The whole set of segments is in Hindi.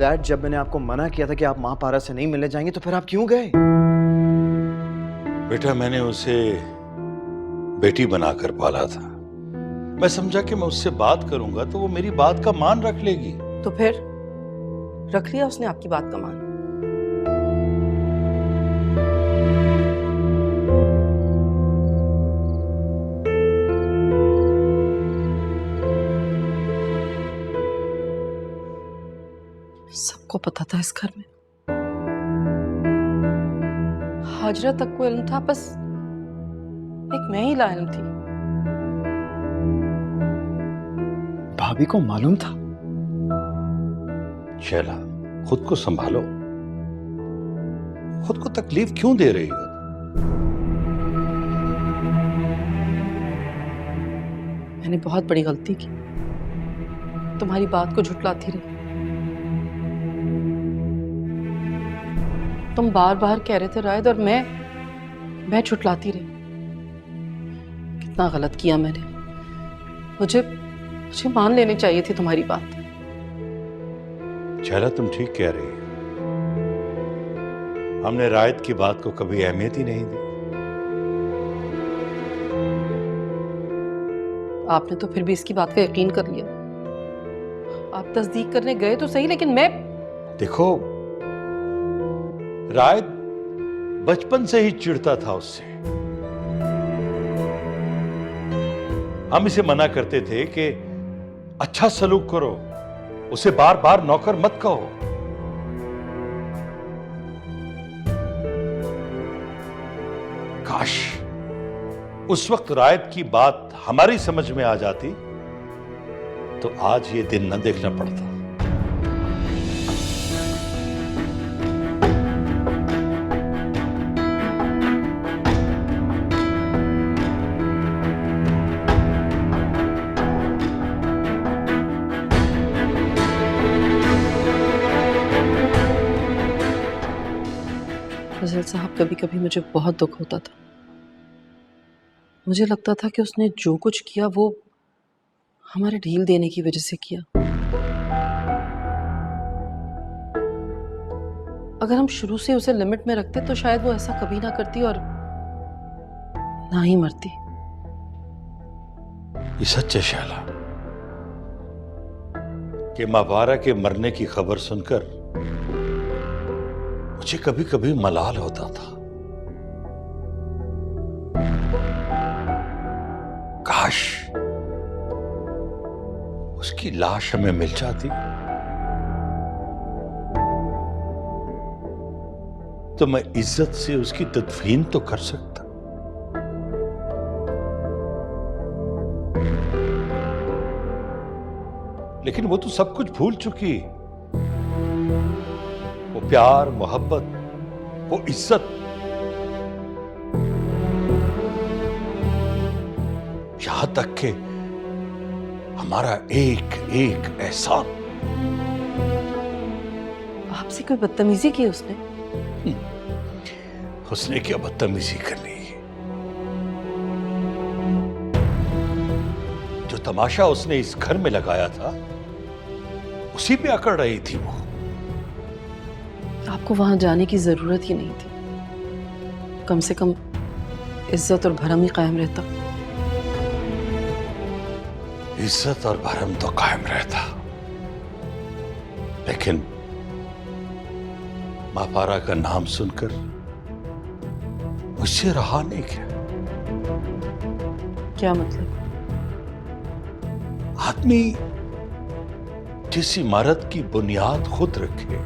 डैड, जब मैंने आपको मना किया था कि आप माँ पारा से नहीं मिलने जाएंगे तो फिर आप क्यों गए? बेटा, मैंने उसे बेटी बनाकर पाला था। मैं समझा कि मैं उससे बात करूंगा तो वो मेरी बात का मान रख लेगी। तो फिर रख लिया उसने आपकी बात का मान? सबको पता था इस घर में, हाजरा तक को इल्म था, बस एक मैं ही लाइल्म थी। भाभी को मालूम था? शैला, खुद को संभालो। खुद को तकलीफ क्यों दे रही हो? मैंने बहुत बड़ी गलती की, तुम्हारी बात को झुठलाती रही। तुम बार बार कह रहे थे रायद, और मैं झुठलाती रही। कितना गलत किया मैंने। मुझे मान लेनी चाहिए थी तुम्हारी बात। शैला, तुम ठीक कह रही हो। हमने रायत की बात को कभी अहमियत ही नहीं दी। आपने तो फिर भी इसकी बात का यकीन कर लिया। आप तस्दीक करने गए तो सही, लेकिन मैं... देखो, रायत बचपन से ही चिढ़ता था उससे। हम इसे मना करते थे कि अच्छा सलूक करो, उसे बार बार नौकर मत कहो। काश उस वक्त रायत की बात हमारी समझ में आ जाती तो आज ये दिन न देखना पड़ता। फजल साहब, कभी कभी मुझे बहुत दुख होता था। मुझे लगता था कि उसने जो कुछ किया वो हमारे ढील देने की वजह से किया। अगर हम शुरू से उसे लिमिट में रखते तो शायद वो ऐसा कभी ना करती और ना ही मरती। ये सच है शैला कि मावारा के मरने की खबर सुनकर मुझे कभी कभी मलाल होता था। काश उसकी लाश हमें मिल जाती तो मैं इज्जत से उसकी तदफीन तो कर सकता। लेकिन वो तो सब कुछ भूल चुकी। वो प्यार, मोहब्बत, वो इज्जत, यहां तक कि हमारा एक एक एहसान। आपसे कोई बदतमीजी की उसने? उसने क्या बदतमीजी करनी? जो तमाशा उसने इस घर में लगाया था उसी पे अकड़ रही थी वो। आपको वहां जाने की जरूरत ही नहीं थी। कम से कम इज्जत और भरम ही कायम रहता। इज्जत और भरम तो कायम रहता, लेकिन मापारा का नाम सुनकर मुझसे रहा नहीं गया। क्या मतलब? आदमी जिस इमारत की बुनियाद खुद रखे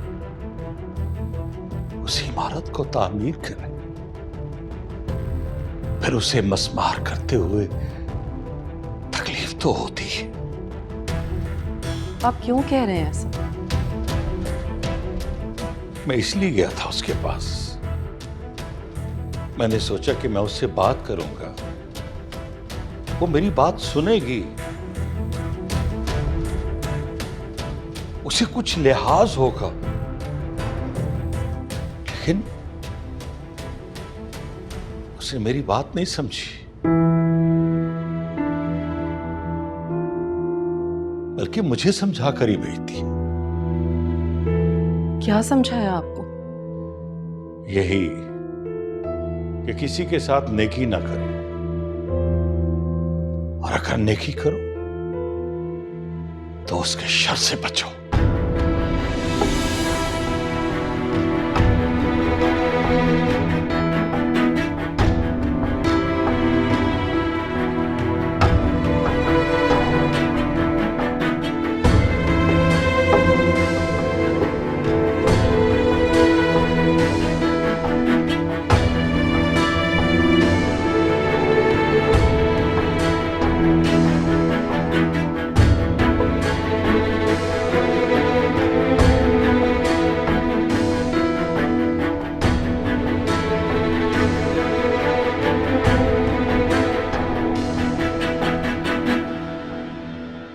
उस इमारत को तामीर करे, फिर उसे मसमार करते हुए तकलीफ तो होती है। आप क्यों कह रहे हैं ऐसा? मैं इसलिए गया था उसके पास। मैंने सोचा कि मैं उससे बात करूंगा, वो मेरी बात सुनेगी, उसे कुछ लिहाज होगा। लेकिन उसने मेरी बात नहीं समझी, बल्कि मुझे समझा कर ही भेजती। क्या समझाया आपको? यही कि किसी के साथ नेकी ना करो, और अगर नेकी करो तो उसके शर से बचो।